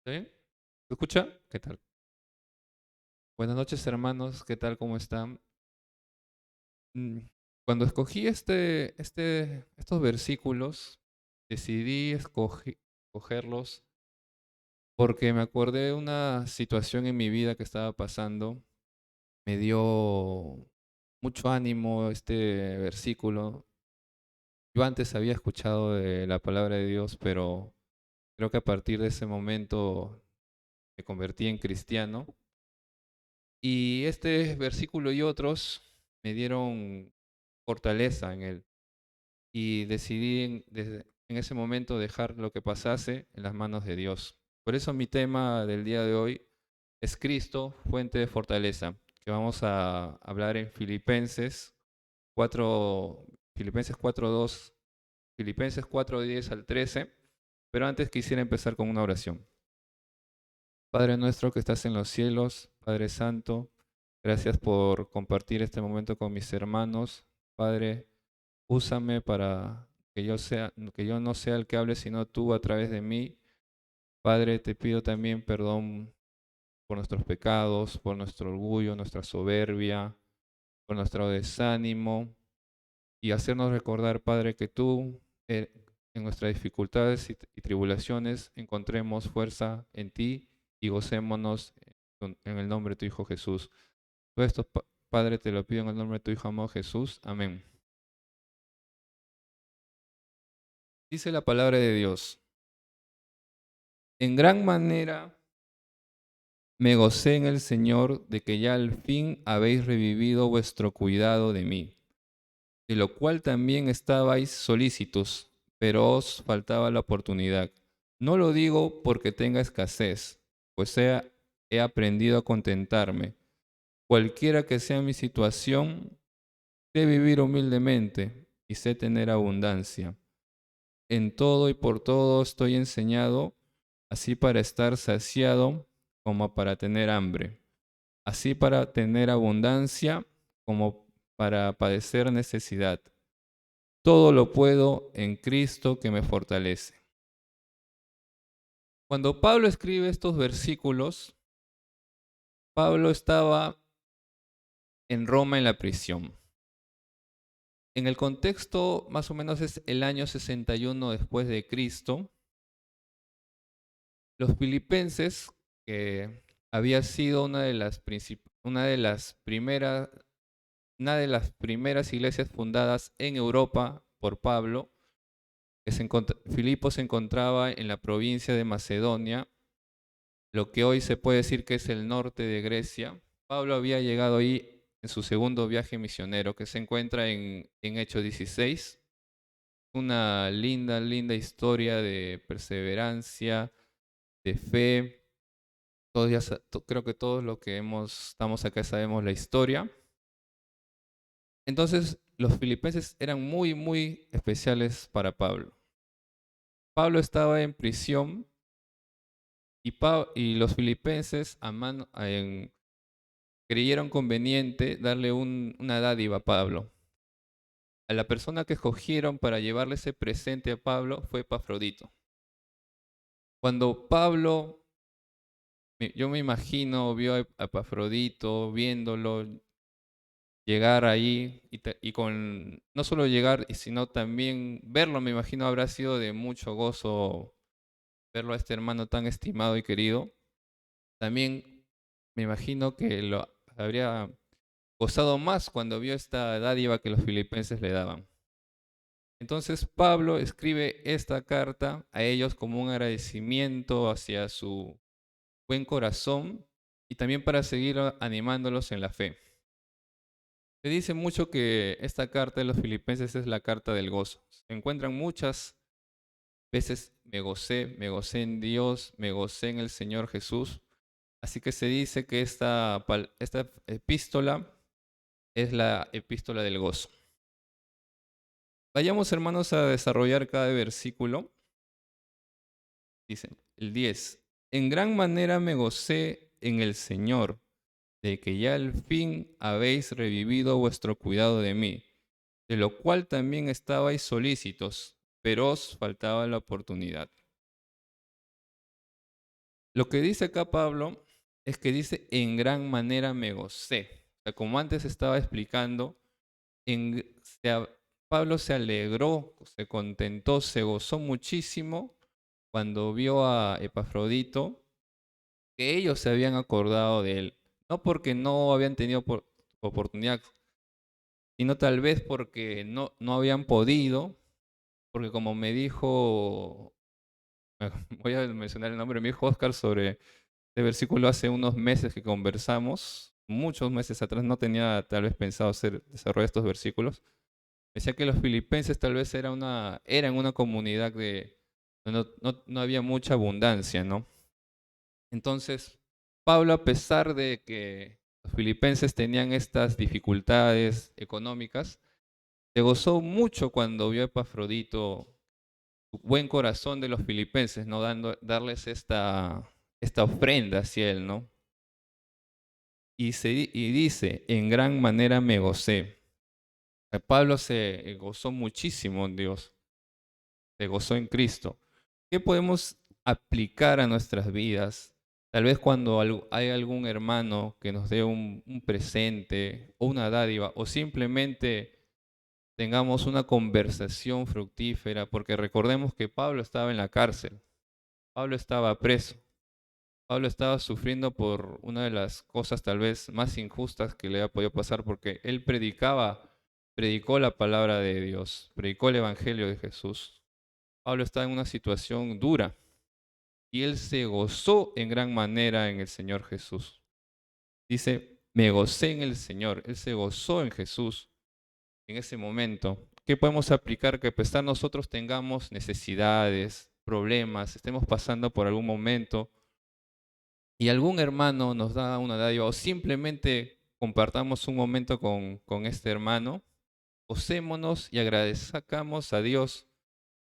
¿Está bien? ¿Se escucha? ¿Qué tal? Buenas noches, hermanos. ¿Qué tal? ¿Cómo están? Mm, Cuando escogí estos versículos, decidí escogerlos porque me acordé de una situación en mi vida que estaba pasando. Me dio mucho ánimo este versículo. Yo antes había escuchado de la palabra de Dios, pero creo que a partir de ese momento me convertí en cristiano. Y este versículo y otros me dieron fortaleza en él. Y decidí en ese momento dejar lo que pasase en las manos de Dios. Por eso mi tema del día de hoy es Cristo, fuente de fortaleza, que vamos a hablar en Filipenses 4:2, Filipenses 4:10 al 13. Pero antes quisiera empezar con una oración. Padre nuestro que estás en los cielos, Padre Santo, gracias por compartir este momento con mis hermanos. Padre, úsame para que yo no sea el que hable, sino tú a través de mí. Padre, te pido también perdón por nuestros pecados, por nuestro orgullo, nuestra soberbia, por nuestro desánimo y hacernos recordar, Padre, que tú en nuestras dificultades y tribulaciones encontremos fuerza en ti y gocémonos en el nombre de tu Hijo Jesús. Todo esto, Padre, te lo pido en el nombre de tu Hijo amado Jesús. Amén. Dice la palabra de Dios: en gran manera me gocé en el Señor de que ya al fin habéis revivido vuestro cuidado de mí, de lo cual también estabais solícitos, pero os faltaba la oportunidad. No lo digo porque tenga escasez, pues he aprendido a contentarme. Cualquiera que sea mi situación, sé vivir humildemente y sé tener abundancia. En todo y por todo estoy enseñado, así para estar saciado como para tener hambre, así para tener abundancia como para padecer necesidad. Todo lo puedo en Cristo que me fortalece. Cuando Pablo escribe estos versículos, Pablo estaba en Roma en la prisión. En el contexto, más o menos es el año 61 después de Cristo. Los filipenses, que había sido una de las primeras iglesias fundadas en Europa por Pablo, Filipo se encontraba en la provincia de Macedonia, lo que hoy se puede decir que es el norte de Grecia. Pablo había llegado ahí en su segundo viaje misionero, que se encuentra en Hechos 16. Una linda, linda historia de perseverancia, de fe. Creo que todos los que estamos acá sabemos la historia. Entonces, los filipenses eran muy, muy especiales para Pablo. Pablo estaba en prisión y los filipenses creyeron conveniente darle una dádiva a Pablo. A la persona que escogieron para llevarle ese presente a Pablo fue Epafrodito. Cuando Pablo, yo me imagino, vio a Epafrodito viéndolo llegar ahí y con no solo llegar, sino también verlo, me imagino habrá sido de mucho gozo verlo a este hermano tan estimado y querido. También me imagino que lo habría gozado más cuando vio esta dádiva que los filipenses le daban. Entonces Pablo escribe esta carta a ellos como un agradecimiento hacia su buen corazón y también para seguir animándolos en la fe. Se dice mucho que esta carta de los filipenses es la carta del gozo. Se encuentran muchas veces me gocé en Dios, me gocé en el Señor Jesús. Así que se dice que esta epístola es la epístola del gozo. Vayamos, hermanos, a desarrollar cada versículo. Dice el 10: en gran manera me gocé en el Señor, de que ya al fin habéis revivido vuestro cuidado de mí, de lo cual también estabais solícitos, pero os faltaba la oportunidad. Lo que dice acá Pablo es que dice, en gran manera me gocé. O sea, como antes estaba explicando, en- se a- Pablo se alegró, se contentó, se gozó muchísimo cuando vio a Epafrodito, que ellos se habían acordado de él. No porque no habían tenido oportunidad, sino tal vez porque no habían podido, porque como me dijo, voy a mencionar el nombre, me dijo Oscar sobre este versículo hace unos meses que conversamos, muchos meses atrás, no tenía tal vez pensado desarrollar estos versículos. Decía que los filipenses tal vez eran una comunidad de donde no había mucha abundancia, ¿no? Entonces, Pablo, a pesar de que los filipenses tenían estas dificultades económicas, se gozó mucho cuando vio a Epafrodito, su buen corazón de los filipenses, ¿no? Darles esta ofrenda hacia él, ¿no? Y dice, en gran manera me gocé. Pablo se gozó muchísimo en Dios, se gozó en Cristo. ¿Qué podemos aplicar a nuestras vidas? Tal vez cuando hay algún hermano que nos dé un presente o una dádiva, o simplemente tengamos una conversación fructífera, porque recordemos que Pablo estaba en la cárcel, Pablo estaba preso, Pablo estaba sufriendo por una de las cosas tal vez más injustas que le ha podido pasar, porque él predicó la palabra de Dios, predicó el evangelio de Jesús. Pablo estaba en una situación dura y él se gozó en gran manera en el Señor Jesús. Dice, me gocé en el Señor, él se gozó en Jesús en ese momento. ¿Qué podemos aplicar? Que a pesar nosotros tengamos necesidades, problemas, estemos pasando por algún momento y algún hermano nos da una dádiva o simplemente compartamos un momento con este hermano, gocémonos y agradezcamos a Dios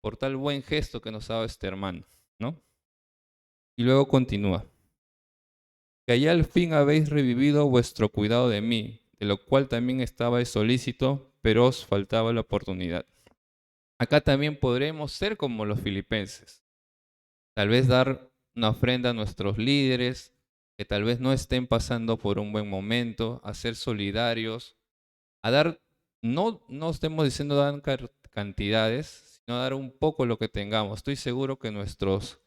por tal buen gesto que nos ha dado este hermano, ¿no? Y luego continúa. Que allá al fin habéis revivido vuestro cuidado de mí, de lo cual también estabais solícito, pero os faltaba la oportunidad. Acá también podremos ser como los filipenses, tal vez dar una ofrenda a nuestros líderes que tal vez no estén pasando por un buen momento, a ser solidarios, a dar, no estemos diciendo dar cantidades, sino dar un poco lo que tengamos. Estoy seguro que nuestros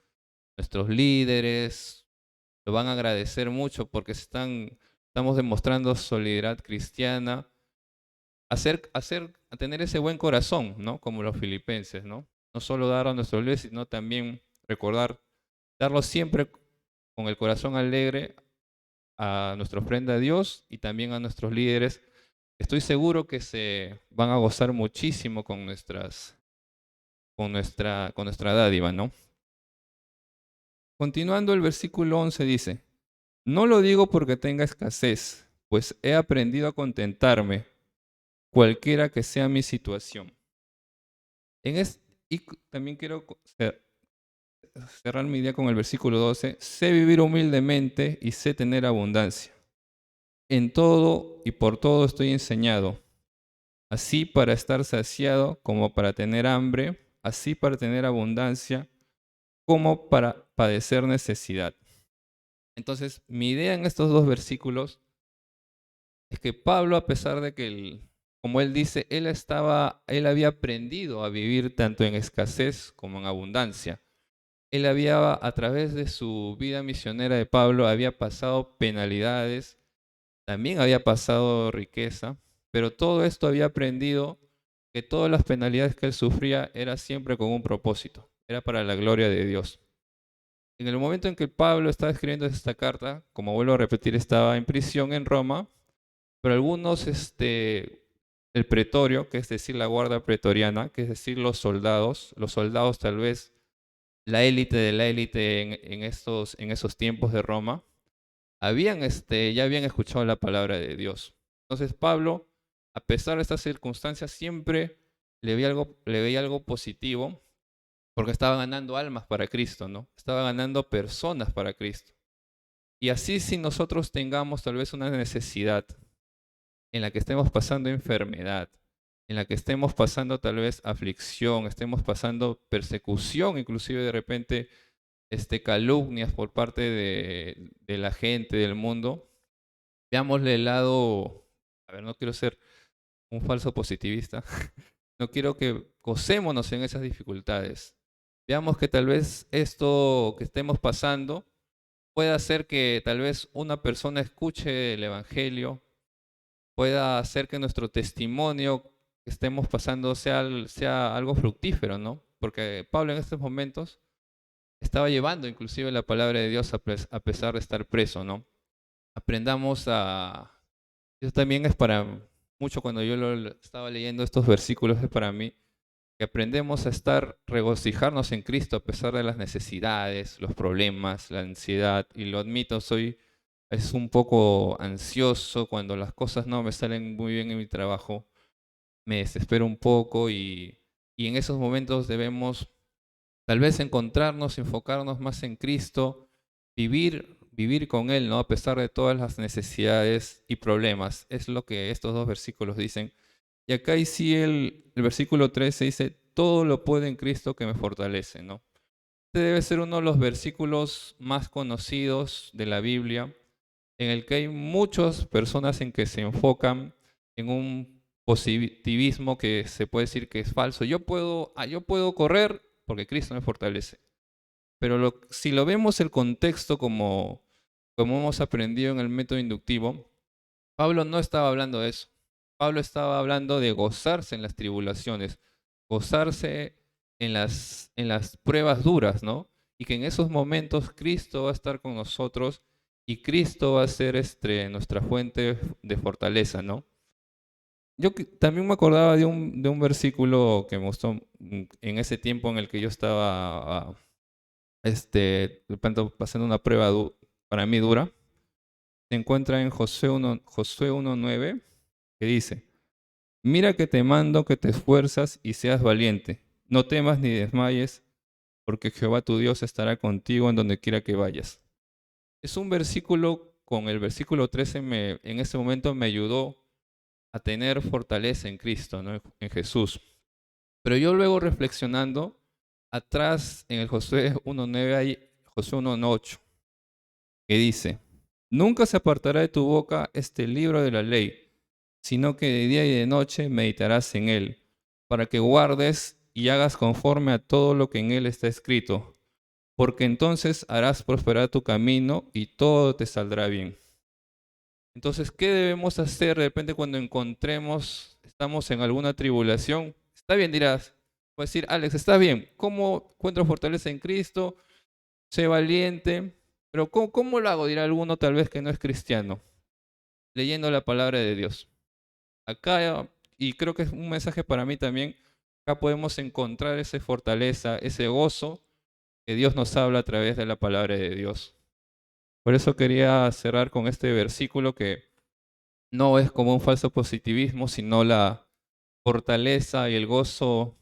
líderes lo van a agradecer mucho porque estamos demostrando solidaridad cristiana, a tener ese buen corazón, ¿no? Como los filipenses, ¿no? No solo dar a nuestros líderes, sino también recordar, darlo siempre con el corazón alegre a nuestra ofrenda a Dios y también a nuestros líderes. Estoy seguro que se van a gozar muchísimo con nuestra dádiva, ¿no? Continuando el versículo 11 dice, no lo digo porque tenga escasez, pues he aprendido a contentarme, cualquiera que sea mi situación. También quiero cerrar mi idea con el versículo 12. Sé vivir humildemente y sé tener abundancia. En todo y por todo estoy enseñado, así para estar saciado como para tener hambre, así para tener abundancia como para padecer necesidad. Entonces, mi idea en estos dos versículos es que Pablo, a pesar de que, como él dice, él había aprendido a vivir tanto en escasez como en abundancia. Él había, a través de su vida misionera de Pablo, había pasado penalidades, también había pasado riqueza, pero todo esto había aprendido que todas las penalidades que él sufría era siempre con un propósito, era para la gloria de Dios. En el momento en que Pablo estaba escribiendo esta carta, como vuelvo a repetir, estaba en prisión en Roma, pero algunos, el pretorio, que es decir, la guardia pretoriana, que es decir, los soldados tal vez la élite de la élite en esos tiempos de Roma, ya habían escuchado la palabra de Dios. Entonces Pablo, a pesar de estas circunstancias, siempre le veía algo positivo, porque estaba ganando almas para Cristo, ¿no? Estaba ganando personas para Cristo. Y así si nosotros tengamos tal vez una necesidad en la que estemos pasando enfermedad, en la que estemos pasando tal vez aflicción, estemos pasando persecución, inclusive de repente calumnias por parte de la gente, del mundo, veámosle el lado, a ver, no quiero ser un falso positivista, no quiero que gocémonos en esas dificultades. Veamos que tal vez esto que estemos pasando pueda hacer que tal vez una persona escuche el Evangelio, pueda hacer que nuestro testimonio que estemos pasando sea algo fructífero, ¿no? Porque Pablo en estos momentos estaba llevando inclusive la palabra de Dios a pesar de estar preso, ¿no? Aprendamos a... Eso también es para mucho cuando yo estaba leyendo estos versículos, es para mí, que aprendemos a regocijarnos en Cristo a pesar de las necesidades, los problemas, la ansiedad, y lo admito, es un poco ansioso cuando las cosas no me salen muy bien en mi trabajo, me desespero un poco y en esos momentos debemos tal vez encontrarnos, enfocarnos más en Cristo, vivir con Él, ¿no? A pesar de todas las necesidades y problemas. Es lo que estos dos versículos dicen. Y acá y sí el versículo 13 dice, todo lo puede en Cristo que me fortalece, ¿no? Este debe ser uno de los versículos más conocidos de la Biblia, en el que hay muchas personas en que se enfocan en un positivismo que se puede decir que es falso. Yo puedo correr porque Cristo me fortalece. Pero si lo vemos el contexto como hemos aprendido en el método inductivo, Pablo no estaba hablando de eso. Pablo estaba hablando de gozarse en las tribulaciones, gozarse en las pruebas duras, ¿no? Y que en esos momentos Cristo va a estar con nosotros y Cristo va a ser nuestra fuente de fortaleza, ¿no? También me acordaba de un versículo que me gustó en ese tiempo en el que yo estaba, de pronto pasando una prueba para mí dura. Se encuentra en Josué 1:9, que dice, mira que te mando que te esfuerzas y seas valiente. No temas ni desmayes, porque Jehová tu Dios estará contigo en donde quiera que vayas. Es un versículo, con el versículo 13 en ese momento me ayudó a tener fortaleza en Cristo, ¿no? En Jesús. Pero yo luego reflexionando, atrás en el Josué 1:9 hay Josué 1:8, que dice, nunca se apartará de tu boca este libro de la ley, sino que de día y de noche meditarás en él, para que guardes y hagas conforme a todo lo que en él está escrito, porque entonces harás prosperar tu camino y todo te saldrá bien. Entonces, ¿qué debemos hacer de repente cuando estamos en alguna tribulación? Está bien, dirás, puedes decir, Alex, está bien, ¿cómo encuentro fortaleza en Cristo? Sé valiente, pero ¿cómo lo hago? Dirá alguno tal vez que no es cristiano, leyendo la palabra de Dios. Acá, y creo que es un mensaje para mí también, acá podemos encontrar esa fortaleza, ese gozo que Dios nos habla a través de la palabra de Dios. Por eso quería cerrar con este versículo que no es como un falso positivismo, sino la fortaleza y el gozo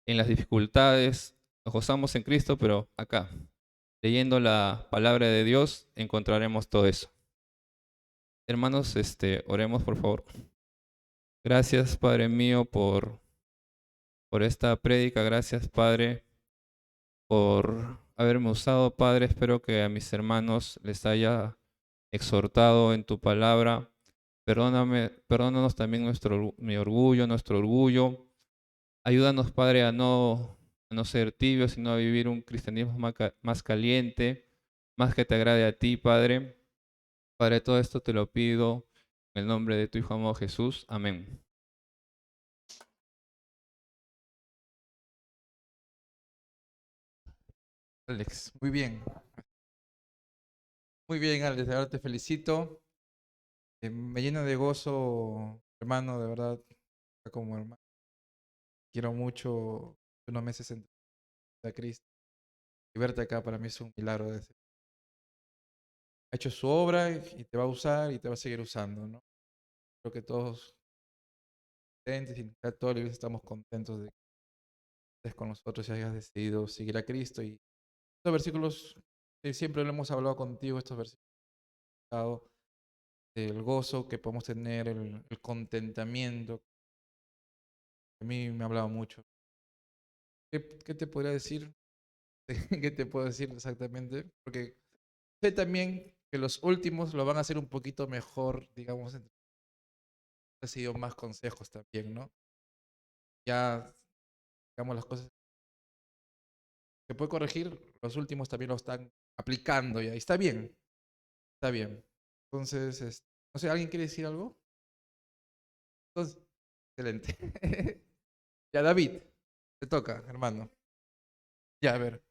en las dificultades. Nos gozamos en Cristo, pero acá, leyendo la palabra de Dios, encontraremos todo eso. Hermanos, oremos por favor. Gracias, Padre mío, por esta prédica. Gracias, Padre, por haberme usado, Padre. Espero que a mis hermanos les haya exhortado en tu palabra. Perdónanos también nuestro orgullo. Ayúdanos, Padre, a no ser tibios, sino a vivir un cristianismo más caliente, más que te agrade a ti, Padre. Padre, todo esto te lo pido en el nombre de tu Hijo amado Jesús. Amén. Alex, muy bien. Muy bien, Alex, de verdad te felicito. Me llena de gozo, hermano, de verdad, como hermano. Quiero mucho unos meses en a Cristo. Y verte acá para mí es un milagro. Ha hecho su obra y te va a usar y te va a seguir usando, ¿no? Creo que todos contentos y todos los estamos contentos de que estés con nosotros y hayas decidido seguir a Cristo. Y estos versículos, siempre lo hemos hablado contigo, estos versículos, del gozo que podemos tener, el contentamiento. A mí me ha hablado mucho. ¿Qué te podría decir? ¿Qué te puedo decir exactamente? Porque sé también que los últimos lo van a hacer un poquito mejor, digamos, he recibido más consejos también, ¿no? Ya, digamos, las cosas se puede corregir, los últimos también lo están aplicando ya. Y está bien, está bien. Entonces, no sé, ¿alguien quiere decir algo? Entonces, excelente. Ya, David, te toca, hermano. Ya, a ver.